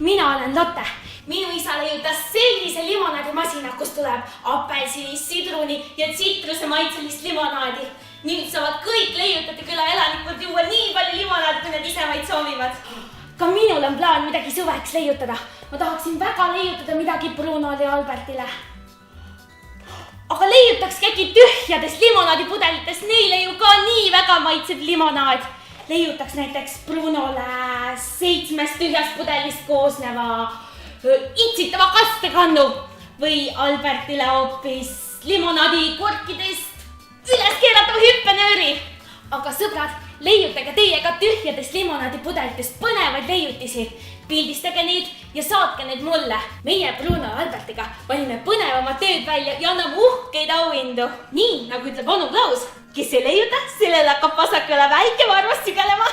mina olen Lotte. Minu isa leiutas sellise limonaadimasina, kus tuleb apelsinist, sidruni ja tsitruse maitselist limonaadi. Nüüd saavad kõik leiutate küla elanikud juua nii palju limonaadi, kui nad ise vaid soovivad. Ka minul on plaan midagi suveks leiutada. Ma tahaksin väga leiutada midagi Brunole ja Albertile. Aga leiutakski äkki tühjades limonaadipudelitest, neile ju ka nii väga maitseb limonaad. Leiutaks näiteks Brunole 7 tühjast pudelist koosneva itsitava kastekannu või Albertile hoopis limonaadi korkidest üles keeratav hüppenööri. Aga sõbrad, leiutage teie ka tühjadest limonaadipudelitest põnevaid leiutisi. Pildistage neid ja saatke need mulle. Meie Bruno ja Albertiga valime põnevama tööd välja ja anname uhkeid auhindu. Nii, nagu ütleb onu Klaus, kes ei leiuta, sellele hakkab vasakule väike varvas sügelema.